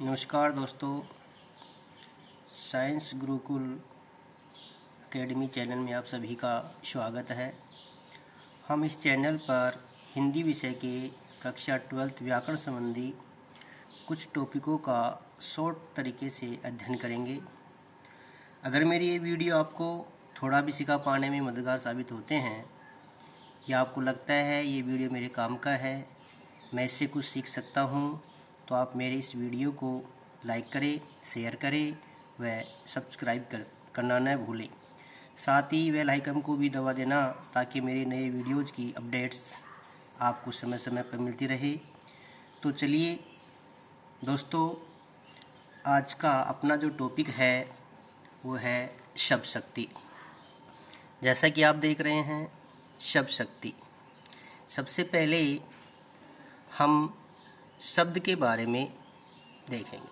नमस्कार दोस्तों, science Gurukul academy channel में आप सभी का स्वागत है। हम इस चैनल पर हिंदी विषय के कक्षा 12th व्याकरण संबंधी कुछ टॉपिकों का शॉर्ट तरीके से अध्ययन करेंगे। अगर मेरी ये वीडियो आपको थोड़ा भी सिखा पाने में मददगार साबित होते हैं या आपको लगता है ये वीडियो मेरे काम का है, मैं इससे कुछ सीख सकता हूँ, तो आप मेरे इस वीडियो को लाइक करें, शेयर करें व सब्सक्राइब करना न भूलें। साथ ही बेल आइकन को भी दबा देना ताकि मेरे नए वीडियोज़ की अपडेट्स आपको समय समय पर मिलती रहे। तो चलिए दोस्तों, आज का अपना जो टॉपिक है वो है शब्द शक्ति। जैसा कि आप देख रहे हैं, शब्द शक्ति। सबसे पहले हम शब्द के बारे में देखेंगे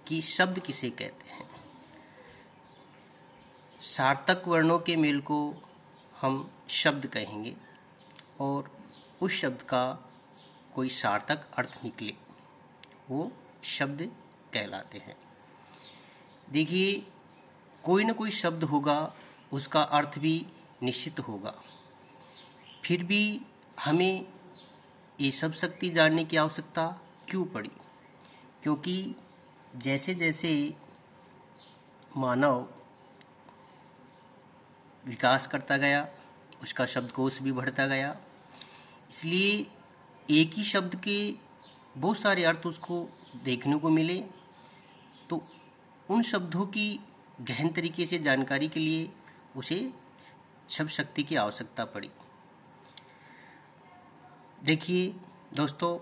कि शब्द किसे कहते हैं। सार्थक वर्णों के मेल को हम शब्द कहेंगे और उस शब्द का कोई सार्थक अर्थ निकले वो शब्द कहलाते हैं। देखिए, कोई न कोई शब्द होगा, उसका अर्थ भी निश्चित होगा। फिर भी हमें ये शब्द शक्ति जानने की आवश्यकता क्यों पड़ी? क्योंकि जैसे जैसे मानव विकास करता गया, उसका शब्दकोश भी बढ़ता गया, इसलिए एक ही शब्द के बहुत सारे अर्थ उसको देखने को मिले। तो उन शब्दों की गहन तरीके से जानकारी के लिए उसे शब्द शक्ति की आवश्यकता पड़ी। देखिए दोस्तों,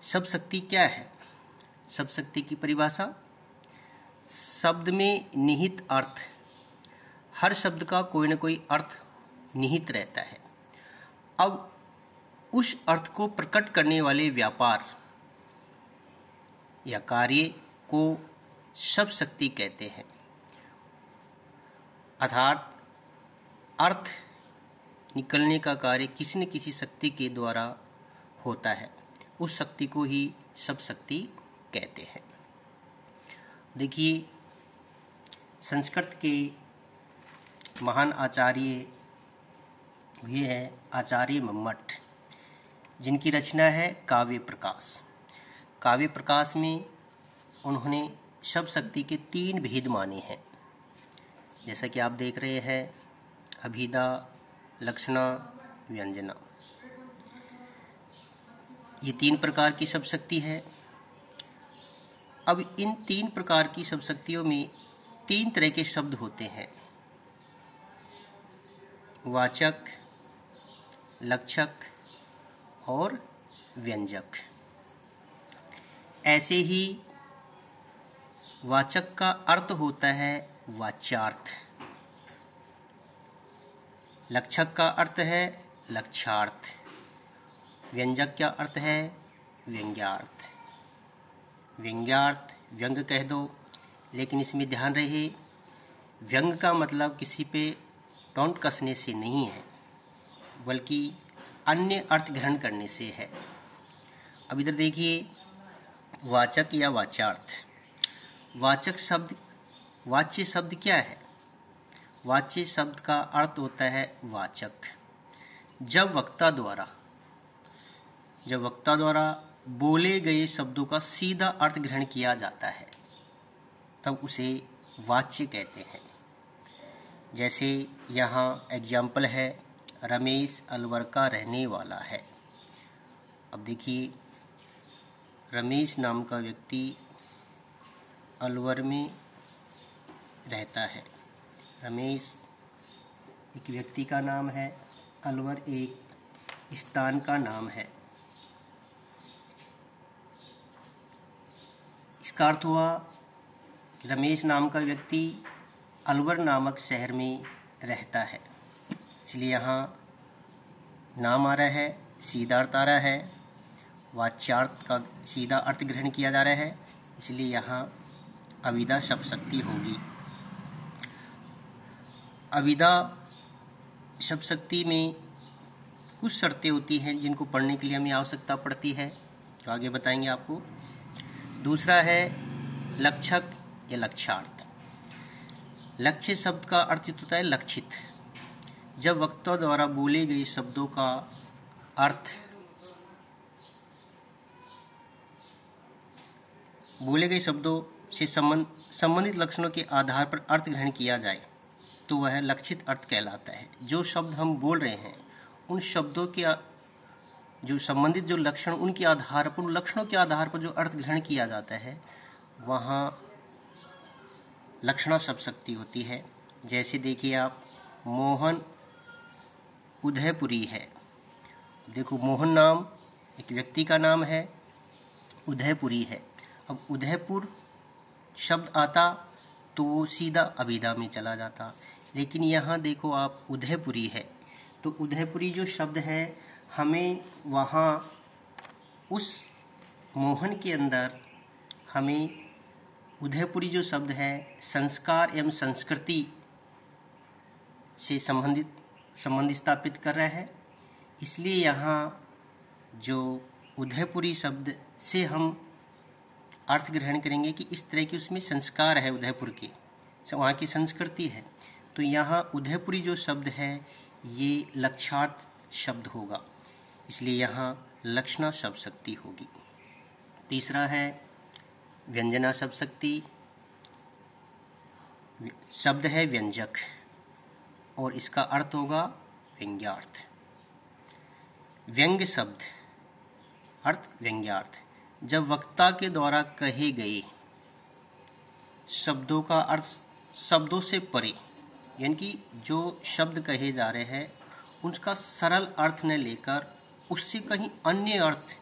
शब्द शक्ति क्या है? शब्द शक्ति की परिभाषा: शब्द में निहित अर्थ। हर शब्द का कोई न कोई अर्थ निहित रहता है। अब उस अर्थ को प्रकट करने वाले व्यापार या कार्य को शब्द शक्ति कहते हैं। अर्थात अर्थ निकलने का कार्य किसी न किसी शक्ति के द्वारा होता है, उस शक्ति को ही शब्द शक्ति कहते हैं। देखिए, संस्कृत के महान आचार्य हुए हैं आचार्य मम्मट, जिनकी रचना है काव्य प्रकाश। काव्य प्रकाश में उन्होंने शब्द शक्ति के 3 भेद माने हैं। जैसा कि आप देख रहे हैं, अभिधा, लक्षणा, व्यंजना। ये 3 प्रकार की शब्द शक्ति है। अब इन 3 प्रकार की शब्द शक्तियों में 3 तरह के शब्द होते हैं: वाचक, लक्षक और व्यंजक। ऐसे ही वाचक का अर्थ होता है वाच्यार्थ, लक्षक का अर्थ है लक्ष्यार्थ, व्यंजक का अर्थ है व्यंग्यार्थ। व्यंग्यार्थ व्यंग कह दो, लेकिन इसमें ध्यान रहे, व्यंग का मतलब किसी पे टोंट कसने से नहीं है, बल्कि अन्य अर्थ ग्रहण करने से है। अब इधर देखिए, वाचक या वाच्यार्थ। वाचक शब्द, वाच्य शब्द क्या है? वाच्य शब्द का अर्थ होता है वाचक। जब वक्ता द्वारा बोले गए शब्दों का सीधा अर्थ ग्रहण किया जाता है, तब उसे वाच्य कहते हैं। जैसे यहाँ एग्जाम्पल है, रमेश अलवर का रहने वाला है। अब देखिए, रमेश नाम का व्यक्ति अलवर में रहता है। रमेश एक व्यक्ति का नाम है, अलवर एक स्थान का नाम है। इसका अर्थ हुआ कि रमेश नाम का व्यक्ति अलवर नामक शहर में रहता है, इसलिए यहाँ नाम आ रहा है, सीधा अर्थ आ रहा है, वाच्यार्थ का सीधा अर्थ ग्रहण किया जा रहा है, इसलिए यहाँ अविधा शब्द शक्ति होगी। अविधा शब्द शक्ति में कुछ शर्तें होती हैं जिनको पढ़ने के लिए हमें आवश्यकता पड़ती है, जो आगे बताएंगे आपको। दूसरा है लक्षक या लक्ष्यार्थ। लक्ष्य शब्द का अर्थ होता है लक्षित। जब वक्ता द्वारा बोले गए शब्दों का अर्थ बोले गए शब्दों से संबंधित लक्षणों के आधार पर अर्थ ग्रहण किया जाए तो वह लक्षित अर्थ कहलाता है। जो शब्द हम बोल रहे हैं उन शब्दों के जो संबंधित जो लक्षण उनके आधार पर, उन लक्षणों के आधार पर जो अर्थ ग्रहण किया जाता है वहाँ लक्षणा शब्द शक्ति होती है। जैसे देखिए आप, मोहन उदयपुरी है। देखो, मोहन नाम एक व्यक्ति का नाम है, उदयपुरी है। अब उदयपुर शब्द आता तो वो सीधा अभिधा में चला जाता, लेकिन यहाँ देखो आप, उदयपुरी है तो उदयपुरी जो शब्द है हमें वहाँ उस मोहन के अंदर हमें उदयपुरी जो शब्द है संस्कार एवं संस्कृति से संबंध स्थापित कर रहा है। इसलिए यहाँ जो उदयपुरी शब्द से हम अर्थ ग्रहण करेंगे कि इस तरह की उसमें संस्कार है उदयपुर के, वहाँ की संस्कृति है। तो यहाँ उदयपुरी जो शब्द है ये लक्षार्थ शब्द होगा, इसलिए यहाँ लक्षणा शब्द शक्ति होगी। तीसरा है व्यंजना शब्द शक्ति। शब्द है व्यंजक और इसका अर्थ होगा व्यंग्यार्थ। व्यंग्य शब्द अर्थ व्यंग्यार्थ। जब वक्ता के द्वारा कहे गए शब्दों का अर्थ शब्दों से परे, यानी कि जो शब्द कहे जा रहे हैं उसका सरल अर्थ न लेकर उससे कहीं अन्य अर्थ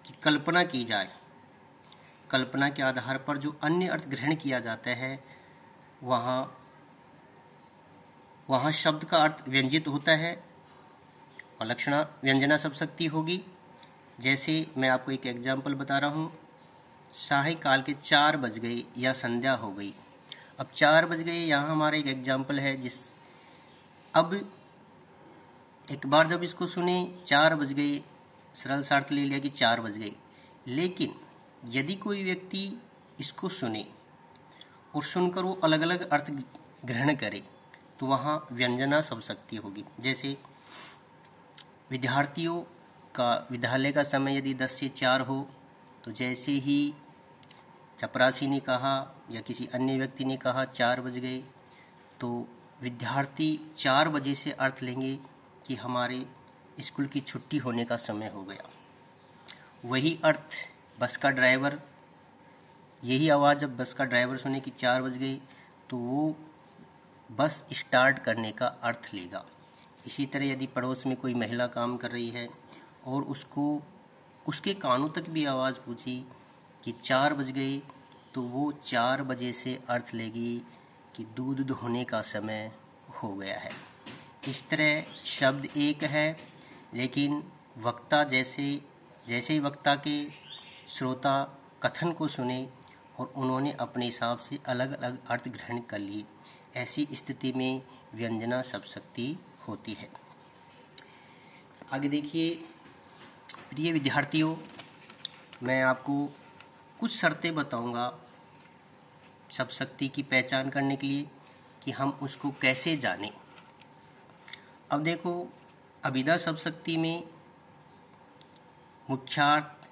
की कल्पना की जाए, कल्पना के आधार पर जो अन्य अर्थ ग्रहण किया जाता है वहाँ शब्द का अर्थ व्यंजित होता है और लक्षणा व्यंजना शब्द शक्ति होगी। जैसे मैं आपको एक एग्जाम्पल बता रहा हूँ, सायंकाल के 4 बज गए या संध्या हो गई। अब 4 बज गए, यहाँ हमारा एक एग्जाम्पल है अब एक बार जब इसको सुने 4 बज गए, सरल सा अर्थ ले लिया कि 4 बज गए। लेकिन यदि कोई व्यक्ति इसको सुने और सुनकर वो अलग अलग अर्थ ग्रहण करे तो वहाँ व्यंजना शब्द शक्ति होगी। जैसे विद्यार्थियों का विद्यालय का समय यदि 10 से 4 हो तो जैसे ही चपरासी ने कहा या किसी अन्य व्यक्ति ने कहा 4 बज गए, तो विद्यार्थी 4 बजे से अर्थ लेंगे कि हमारे स्कूल की छुट्टी होने का समय हो गया। वही अर्थ बस का ड्राइवर, यही आवाज़ जब बस का ड्राइवर सुने कि 4 बज गई तो वो बस स्टार्ट करने का अर्थ लेगा। इसी तरह यदि पड़ोस में कोई महिला काम कर रही है और उसके कानों तक भी आवाज़ पूछी कि 4 बज गई तो वो 4 बजे से अर्थ लेगी कि दूध दुहने का समय हो गया है। इस तरह शब्द एक है, लेकिन वक्ता जैसे ही वक्ता के श्रोता कथन को सुने और उन्होंने अपने हिसाब से अलग अलग अर्थ ग्रहण कर लिए, ऐसी स्थिति में व्यंजना शब्द शक्ति होती है। आगे देखिए प्रिय विद्यार्थियों, मैं आपको कुछ शर्तें बताऊंगा शब्द शक्ति की पहचान करने के लिए कि हम उसको कैसे जानें। अब देखो, अभिधा शब्द शक्ति में मुख्यार्थ,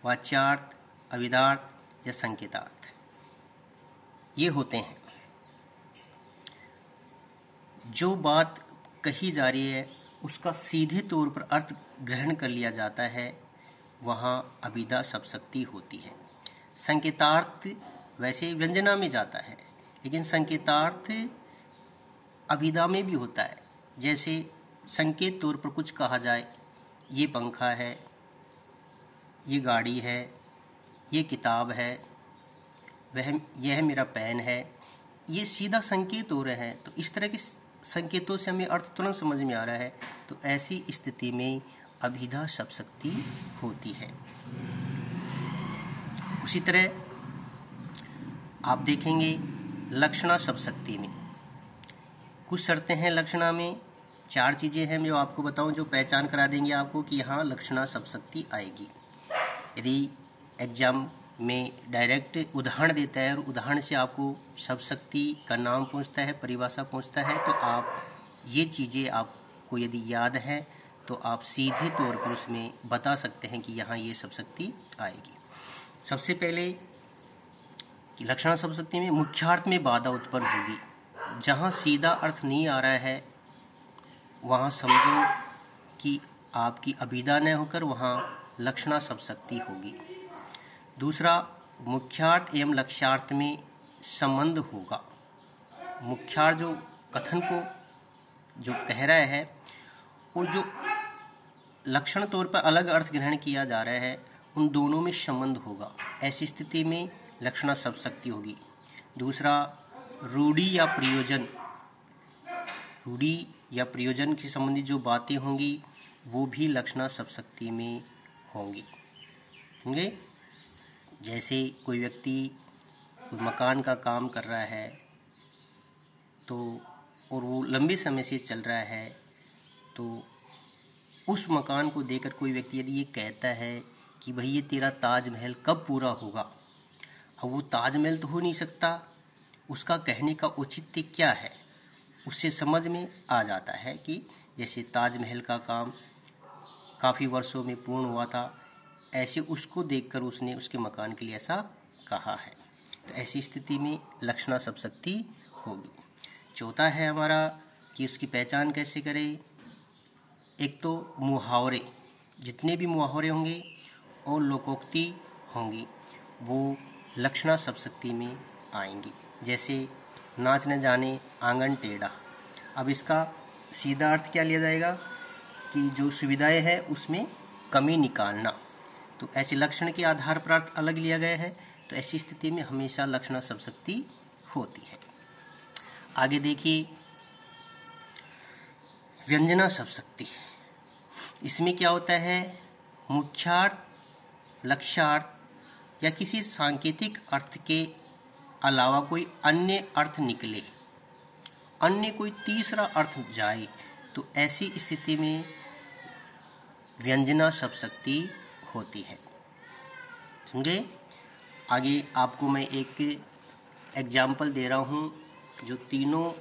वाच्यार्थ, अभिधार्थ या संकेतार्थ ये होते हैं। जो बात कही जा रही है उसका सीधे तौर पर अर्थ ग्रहण कर लिया जाता है, वहाँ अभिधा शब्द शक्ति होती है। संकेतार्थ वैसे व्यंजना में जाता है, लेकिन संकेतार्थ अभिधा में भी होता है। जैसे संकेत तौर पर कुछ कहा जाए, ये पंखा है, ये गाड़ी है, ये किताब है, यह मेरा पेन है, ये सीधा संकेत हो रहे हैं। तो इस तरह के संकेतों से हमें अर्थ तुरंत समझ में आ रहा है, तो ऐसी स्थिति में अभिधा शब्द शक्ति होती है। उसी तरह आप देखेंगे लक्षणा शब्द शक्ति में कुछ शर्तें हैं। लक्षणा में 4 चीज़ें हैं जो आपको बताऊं, जो पहचान करा देंगे आपको कि यहाँ लक्षणा शब्द शक्ति आएगी। यदि एग्जाम में डायरेक्ट उदाहरण देता है और उदाहरण से आपको शब्द शक्ति का नाम पहुंचता है, परिभाषा पहुंचता है, तो आप ये चीज़ें आपको यदि याद है तो आप सीधे तौर पर उसमें बता सकते हैं कि यहाँ ये शब्द शक्ति आएगी। सबसे पहले कि लक्षणा शब्द शक्ति में मुख्यार्थ में बाधा उत्पन्न होगी। जहाँ सीधा अर्थ नहीं आ रहा है वहाँ समझो कि आपकी अभिधा न होकर वहाँ लक्षणा शब्द शक्ति होगी। दूसरा, मुख्यार्थ एवं लक्ष्यार्थ में संबंध होगा। मुख्यार्थ जो कथन को जो कह रहा है और जो लक्षण तौर पर अलग अर्थ ग्रहण किया जा रहा है, उन दोनों में संबंध होगा। ऐसी स्थिति में लक्षणा शब्द शक्ति होगी। दूसरा, रूढ़ि या प्रयोजन, रूढ़ि या प्रयोजन के संबंधित जो बातें होंगी वो भी लक्षणा शब्द शक्ति में होंगी। होंगे जैसे कोई व्यक्ति मकान का काम कर रहा है तो और वो लंबे समय से चल रहा है, तो उस मकान को देखकर कोई व्यक्ति यदि ये कहता है कि भाई ये तेरा ताजमहल कब पूरा होगा, अब वो ताजमहल तो हो नहीं सकता, उसका कहने का औचित्य क्या है, उससे समझ में आ जाता है कि जैसे ताजमहल का काम काफ़ी वर्षों में पूर्ण हुआ था, ऐसे उसको देखकर उसने उसके मकान के लिए ऐसा कहा है। तो ऐसी स्थिति में लक्षणा शब्द शक्ति होगी। चौथा है हमारा कि उसकी पहचान कैसे करें। एक तो मुहावरे, जितने भी मुहावरे होंगे और लोकोक्ति होंगी वो लक्षणा शब्द शक्ति में आएंगी। जैसे नाच न जाने आंगन टेढ़ा, अब इसका सीधा अर्थ क्या लिया जाएगा कि जो सुविधाएं हैं उसमें कमी निकालना, तो ऐसे लक्षण के आधार पर अर्थ अलग लिया गया है। तो ऐसी स्थिति में हमेशा लक्षणा शब्द शक्ति होती है। आगे देखिए व्यंजना शब्द शक्ति। इसमें क्या होता है, मुख्यार्थ, लक्ष्यार्थ या किसी सांकेतिक अर्थ के अलावा कोई अन्य अर्थ निकले, अन्य कोई तीसरा अर्थ जाए, तो ऐसी स्थिति में व्यंजना शब्द शक्ति होती है। समझे। आगे आपको मैं एक एग्जाम्पल दे रहा हूँ जो तीनों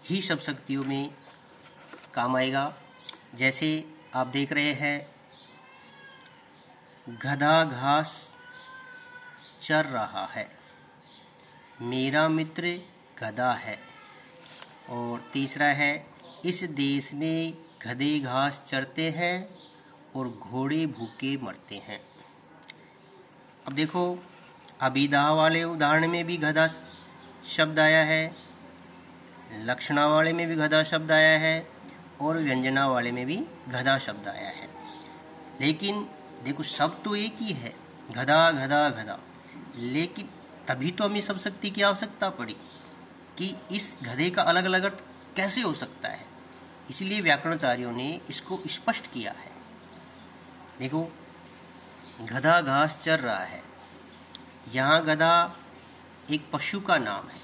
ही शब्द शक्तियों में काम आएगा। जैसे आप देख रहे हैं, गधा घास चर रहा है, मेरा मित्र गधा है। और तीसरा है, इस देश में गधे घास चरते हैं और घोड़े भूखे मरते हैं। अब देखो, अभिधा वाले उदाहरण में भी गधा शब्द आया है, लक्षणा वाले में भी गधा शब्द आया है और व्यंजना वाले में भी गधा शब्द आया है। लेकिन देखो शब्द तो एक ही है, गधा गधा गधा, लेकिन तभी तो हमें शब्द शक्ति की आवश्यकता पड़ी कि इस गधे का अलग अलग अर्थ कैसे हो सकता है। इसलिए व्याकरणाचार्यों ने इसको स्पष्ट किया है। देखो, गधा घास चर रहा है, यहाँ गधा एक पशु का नाम है,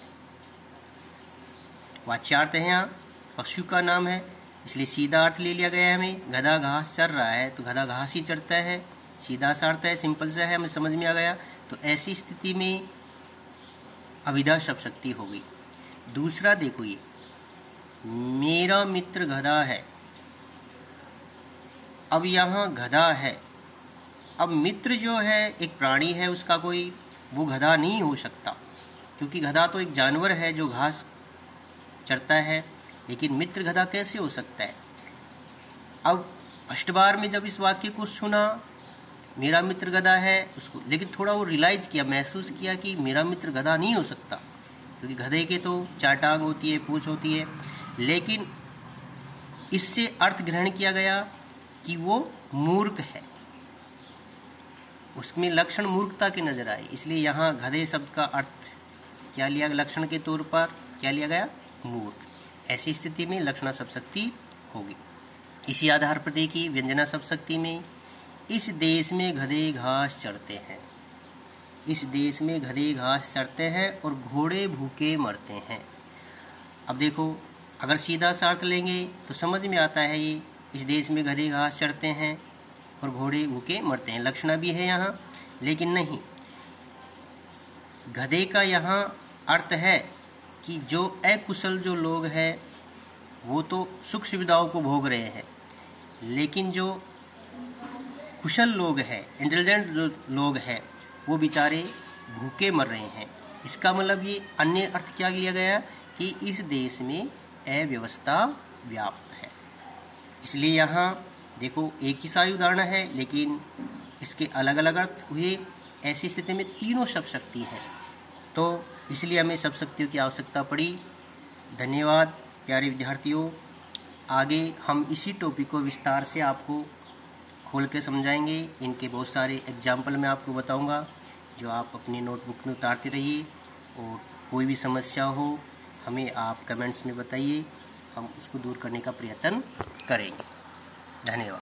वाच्यार्थ है, यहाँ पशु का नाम है, इसलिए सीधा अर्थ ले लिया गया है हमें। गधा घास चर रहा है तो गधा घास ही चरता है, सीधा सा अर्थ है, सिंपल सा है, हमें समझ में आ गया। तो ऐसी स्थिति में अभिधा शब्द शक्ति हो गई। दूसरा देखो, ये मेरा मित्र गधा है, अब यहाँ गधा है, अब मित्र जो है एक प्राणी है, उसका कोई वो गधा नहीं हो सकता, क्योंकि गधा तो एक जानवर है जो घास चरता है, लेकिन मित्र गधा कैसे हो सकता है। अब फर्स्ट बार में जब इस वाक्य को सुना, मेरा मित्र गधा है, उसको लेकिन थोड़ा वो रियलाइज किया, महसूस किया कि मेरा मित्र गधा नहीं हो सकता, क्योंकि गधे के तो 4 टांग होती है, पूंछ होती है। लेकिन इससे अर्थ ग्रहण किया गया कि वो मूर्ख है, उसमें लक्षण मूर्खता के नजर आए, इसलिए यहाँ गधे शब्द का अर्थ क्या लिया, लक्षण के तौर पर क्या लिया गया, मूर्ख। ऐसी स्थिति में लक्षणा शब्द शक्ति होगी। इसी आधार पर देखिए व्यंजना शब्द शक्ति में, इस देश में गधे घास चरते हैं, इस देश में गधे घास चरते हैं और घोड़े भूखे मरते हैं। अब देखो, अगर सीधा सा अर्थ लेंगे तो समझ में आता है, ये इस देश में गधे घास चरते हैं और घोड़े भूखे मरते हैं, लक्षणा भी है यहाँ, लेकिन नहीं, गधे का यहाँ अर्थ है कि जो अकुशल जो लोग हैं वो तो सुख सुविधाओं को भोग रहे हैं, लेकिन जो कुशल लोग हैं, इंटेलिजेंट जो लोग हैं, वो बेचारे भूखे मर रहे हैं। इसका मतलब ये अन्य अर्थ क्या लिया गया कि इस देश में अव्यवस्था व्याप्त है। इसलिए यहाँ देखो एक ही सा उदाहरण है, लेकिन इसके अलग अलग अर्थ हुए। ऐसी स्थिति में तीनों सब शक्ति है, तो इसलिए हमें सब शक्तियों की आवश्यकता पड़ी। धन्यवाद प्यारे विद्यार्थियों। आगे हम इसी टॉपिक को विस्तार से आपको खोल के समझाएंगे। इनके बहुत सारे एग्जाम्पल मैं आपको बताऊंगा, जो आप अपनी नोटबुक में उतारते रहिए। और कोई भी समस्या हो हमें आप कमेंट्स में बताइए, हम उसको दूर करने का प्रयत्न करेंगे। धन्यवाद।